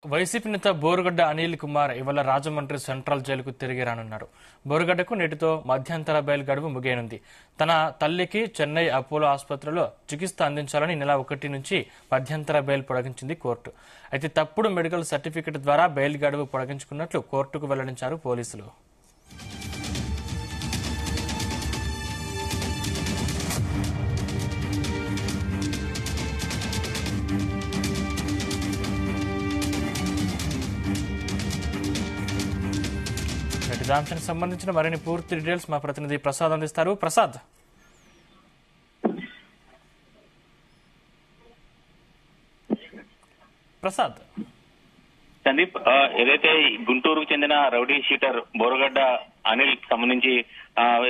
YCP నేత బోరుగడ్డ అనిల్ కుమార్ ఇవాళ Rajahmundry central జైలుకు తిరిగి రానున్నారు. బోరుగడ్డకు నేటితో మధ్యంతర బెయిల్ గడువు ముగియనుంది. తన తల్లికి చెన్నై అపోలో ఆసుపత్రిలో చికిత్స అందించాలని నెల 1 నుంచి మధ్యంతర బెయిల్ పొడిగించింది కోర్టు. అయితే తప్పుడు మెడికల్ సర్టిఫికెట్ ద్వారా బెయిల్ గడువు పొడిగించుకున్నట్లు కోర్టుకు వెల్లడించారు పోలీసులు. దానికి సంబంధించిన మరిన్ని పూర్తి డీటెయిల్స్ మా ప్రతినిధి ప్రసాద్ అందిస్తారు. ప్రసాద్, సందీప్, ఏదైతే గుంటూరుకు చెందిన రౌడీ షీటర్ బోరుగడ్డ అనిల్ సంబంధించి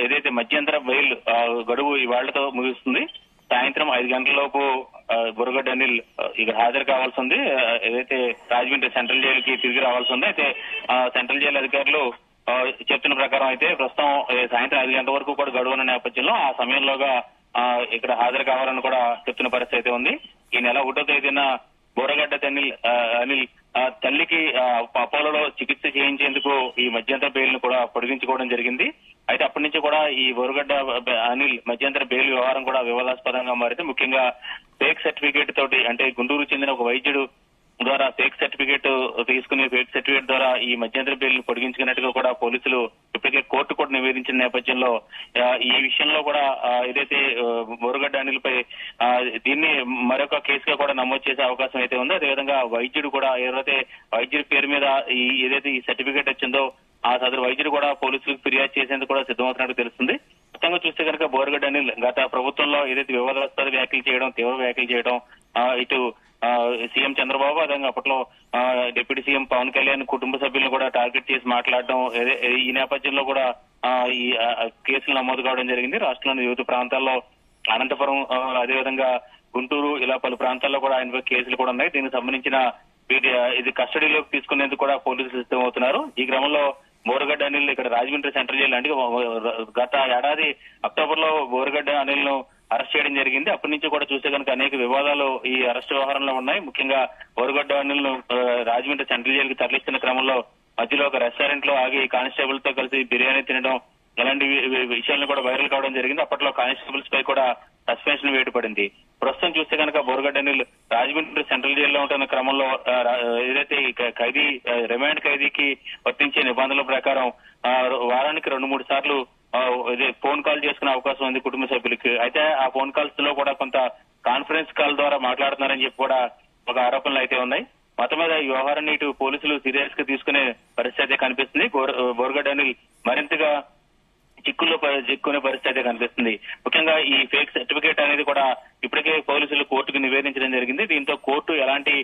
ఏదైతే మధ్యంతర బెయిల్ గడువు ఇవాళ్లతో ముగుస్తుంది. సాయంత్రం 5 గంటలలోపు బోరుగడ్డ అనిల్ ఇక హాజరు కావాల్సి ఉంది. ఏదైతే రాజమండ్రి సెంట్రల్ జైలుకి తిరిగి రావాల్సి ఉంది. అయితే సెంట్రల్ జైలు అధికారులు చెప్తున్న ప్రకారం అయితే ప్రస్తుతం సాయంత్రం 5 గంటల వరకు కూడా గడువు ఉన్న నేపథ్యంలో ఆ సమయంలోగా ఇక్కడ హాజరు కావాలని కూడా చెప్తున్న పరిస్థితి అయితే ఉంది. ఈ నెల 1వ తేదీన బోరుగడ్డ అనిల్ తల్లికి అపోలోలో చికిత్స చేయించేందుకు ఈ మధ్యంతర బెయిల్ ను కూడా పొడిగించుకోవడం జరిగింది. అయితే అప్పటి నుంచి కూడా ఈ బోరుగడ్డ అనిల్ మధ్యంతర బెయిల్ వ్యవహారం కూడా వివాదాస్పదంగా మారింది. ముఖ్యంగా ఫేక్ సర్టిఫికేట్ తోటి, అంటే గుంటూరుకు చెందిన ఒక వైద్యుడు ద్వారా ఫేక్ సర్టిఫికేట్ తీసుకుని ఫేక్ సర్టిఫికేట్ ద్వారా ఈ మధ్యంతర బెయిల్ పొడిగించుకున్నట్టుగా కూడా పోలీసులు ఇప్పటికే కోర్టు కూడా నివేదించిన నేపథ్యంలో ఈ విషయంలో కూడా ఏదైతే బోరుగడ్డ అనిల్ పై దీన్ని మరొక కేసుగా కూడా నమోదు చేసే అవకాశం అయితే ఉంది. అదేవిధంగా వైద్యుడు కూడా ఏదైతే వైద్యుడి పేరు మీద ఏదైతే ఈ సర్టిఫికేట్ వచ్చిందో ఆ సదరు వైద్యుడు కూడా పోలీసులకు ఫిర్యాదు చేసేందుకు కూడా సిద్ధమవుతున్నట్టు తెలుస్తుంది. మొత్తంగా చూస్తే కనుక బోరుగడ్డ అనిల్ గత ప్రభుత్వంలో ఏదైతే వివాదాస్పద వ్యాఖ్యలు చేయడం, తీవ్ర వ్యాఖ్యలు చేయడం, ఇటు సీఎం చంద్రబాబు అదేవిధంగా అప్పట్లో డిప్యూటీ సీఎం పవన్ కళ్యాణ్ కుటుంబ సభ్యులను కూడా టార్గెట్ చేసి మాట్లాడడం, ఈ నేపథ్యంలో కూడా ఈ కేసులు నమోదు కావడం జరిగింది. రాష్ట్రంలోని వివిధ ప్రాంతాల్లో అనంతపురం అదేవిధంగా గుంటూరు ఇలా పలు ప్రాంతాల్లో కూడా ఆయనపై కేసులు కూడా ఉన్నాయి. దీనికి సంబంధించిన ఇది కస్టడీలోకి తీసుకునేందుకు కూడా పోలీసులు సిద్ధమవుతున్నారు. ఈ క్రమంలో బోరుగడ్డ అనిల్ ఇక్కడ రాజమండ్రి సెంట్రల్ జైలు, అంటే గత ఏడాది అక్టోబర్ లో బోరుగడ్డ అనిల్ ను అరెస్ట్ చేయడం జరిగింది. అప్పటి నుంచి కూడా చూస్తే కనుక అనేక వివాదాలు ఈ అరెస్ట్ వ్యవహారంలో ఉన్నాయి. ముఖ్యంగా బోరుగడ్డ అనిల్ ను రాజమండ్రి సెంట్రల్ జైలుకి తరలిస్తున్న క్రమంలో మధ్యలో ఒక రెస్టారెంట్ లో ఆగి కానిస్టేబుల్ తో కలిసి బిర్యానీ తినడం, ఇలాంటి విషయాలను కూడా వైరల్ కావడం జరిగింది. అప్పట్లో కానిస్టేబుల్స్ పై కూడా సస్పెన్షన్ వేటు పడింది. ప్రస్తుతం చూస్తే కనుక బోరుగడ్డ అనిల్ రాజమండ్రి సెంట్రల్ జైల్లో ఉంటున్న క్రమంలో ఏదైతే ఖైదీ రిమాండ్ ఖైదీకి వర్తించే నిబంధనల ప్రకారం వారానికి 2-3 సార్లు ఫోన్ కాల్ చేసుకునే అవకాశం ఉంది కుటుంబ సభ్యులకి. అయితే ఆ ఫోన్ కాల్స్ లో కూడా కొంత కాన్ఫరెన్స్ కాల్ ద్వారా మాట్లాడుతున్నారని చెప్పి కూడా ఒక ఆరోపణలు అయితే ఉన్నాయి. మొత్తం మీద ఈ వ్యవహారాన్ని ఇటు పోలీసులు సీరియస్ గా తీసుకునే పరిస్థితి అయితే కనిపిస్తుంది. బోరుగడ్డ అనిల్ మరింతగా చిక్కునే పరిస్థితి అయితే కనిపిస్తుంది. ముఖ్యంగా ఈ ఫేక్ సర్టిఫికేట్ అనేది కూడా ఇప్పటికే పోలీసులు కోర్టుకు నివేదించడం జరిగింది. దీంతో కోర్టు ఎలాంటి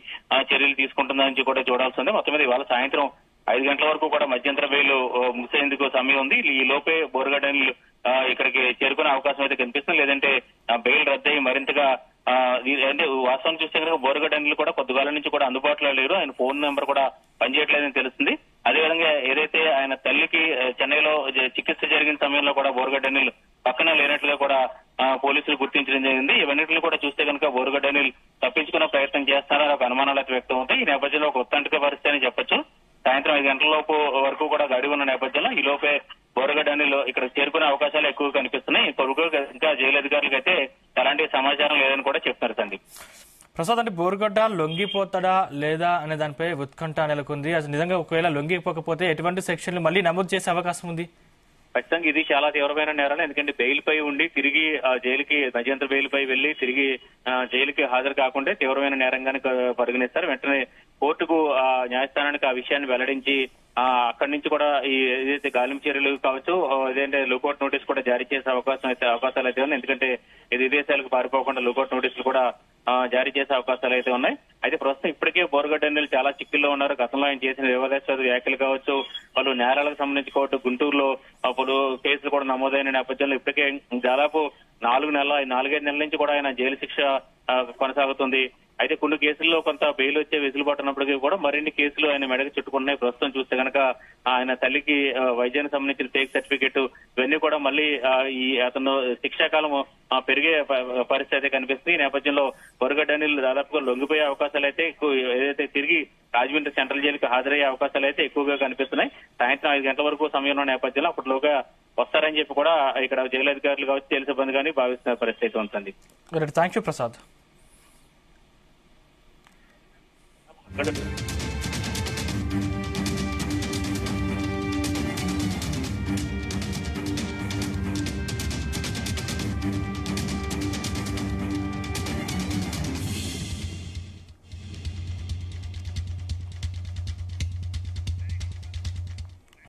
చర్యలు తీసుకుంటుందని కూడా చూడాల్సి ఉంది. మొత్తం మీద ఇవాళ సాయంత్రం 5 గంటల వరకు కూడా మధ్యంతర బెయిల్ ముగిసేందుకు సమయం ఉంది. ఈ లోపే బోరుగడ్డ అనిల్ ఇక్కడికి చేరుకునే అవకాశం అయితే కనిపిస్తుంది. లేదంటే బెయిల్ రద్దయి మరింతగా అంటే వాస్తవం చూస్తే కనుక బోరుగడ్డ అనిల్ కూడా కొద్దిగాల నుంచి కూడా అందుబాటులో లేరు. ఆయన ఫోన్ నెంబర్ కూడా పనిచేయట్లేదని తెలుస్తుంది. అదేవిధంగా ఏదైతే ఆయన తల్లికి చెన్నైలో చికిత్స జరిగిన సమయంలో కూడా బోరుగడ్డ అనిల్ పక్కన లేనట్లుగా కూడా పోలీసులు గుర్తించడం జరిగింది. ఇవన్నింటిని కూడా చూస్తే కనుక బోరుగడ్డ అనిల్ తప్పించుకునే ప్రయత్నం చేస్తారని ఒక అనుమానాలు అయితే వ్యక్తం అవుతాయి. ఈ నేపథ్యంలో ఒక ఉత్కంఠక పరిస్థితి అని చెప్పొచ్చు. సాయంత్రం 5 గంటల లోపు వరకు కూడా గడువు ఉన్న నేపథ్యంలో ఈ లోపే బోరుగడ్డ అనిల్ ఇక్కడ చేరుకునే అవకాశాలు ఎక్కువ కనిపిస్తున్నాయి. ఇంకా జైలు అధికారులకు అయితే ఎలాంటి సమాచారం లేదని కూడా చెప్తున్నారు. సందీప్, ప్రసాద్, అంటే బోరుగడ్డ లొంగిపోతాడా లేదా అనే దానిపై ఉత్కంఠ నెలకొంది. అసలు నిజంగా ఒకవేళ లొంగిపోకపోతే ఎటువంటి సెక్షన్లు మళ్ళీ నమోదు చేసే అవకాశం ఉంది? ఖచ్చితంగా ఇది చాలా తీవ్రమైన నేరాలు. ఎందుకంటే బెయిల్ పై ఉండి తిరిగి జైలుకి మధ్యంతర బెయిల్ పై వెళ్లి తిరిగి జైలుకి హాజరు కాకుండా తీవ్రమైన నేరంగానే పరిగణిస్తారు. వెంటనే కోర్టుకు న్యాయస్థానానికి ఆ విషయాన్ని వెల్లడించి అక్కడి నుంచి కూడా ఈ ఏదైతే గాలింపు చర్యలు కావచ్చు, ఏదంటే లుకౌట్ నోటీస్ కూడా జారీ చేసే అవకాశాలు అయితే ఉన్నాయి. ఎందుకంటే ఇది విదేశాలకు పారిపోకుండా లుకౌట్ నోటీసులు కూడా జారీ చేసే అవకాశాలు అయితే ఉన్నాయి. అయితే ప్రస్తుతం ఇప్పటికే బోరుగడ్డ అనిల్ చాలా చిక్కుల్లో ఉన్నారు. గతంలో ఆయన చేసిన వివాదాస్పద వ్యాఖ్యలు కావచ్చు, పలు నేరాలకు సంబంధించి కోర్టు గుంటూరులో పలు కేసులు కూడా నమోదైన నేపథ్యంలో ఇప్పటికే దాదాపు 4 నెలల 4-5 నెలల నుంచి కూడా ఆయన జైలు శిక్ష కొనసాగుతుంది. అయితే కొన్ని కేసుల్లో కొంత బెయిల్ వచ్చే వెసులుబాటు ఉన్నప్పటికీ కూడా మరిన్ని కేసులు ఆయన మెడకు చుట్టుకున్నాయి. ప్రస్తుతం చూస్తే కనుక ఆయన తల్లికి వైద్యానికి సంబంధించిన ఫేక్ సర్టిఫికేట్ ఇవన్నీ కూడా మళ్ళీ ఈ అతను శిక్షాకాలం పెరిగే పరిస్థితి అయితే కనిపిస్తుంది. ఈ నేపథ్యంలో బోరుగడ్డ అనిల్ దాదాపుగా లొంగిపోయే అవకాశాలు అయితే ఏదైతే తిరిగి రాజమండ్రి సెంట్రల్ జైలుకి హాజరయ్యే అవకాశాలు అయితే ఎక్కువగా కనిపిస్తున్నాయి. సాయంత్రం 5 గంటల వరకు సమయం ఉన్న నేపథ్యంలో అప్పటిలోగా వస్తారని చెప్పి కూడా ఇక్కడ జైలు అధికారులు కావచ్చు, జైలు సిబ్బంది కానీ భావిస్తున్న పరిస్థితి ఉంటుంది. Thank you Prasad.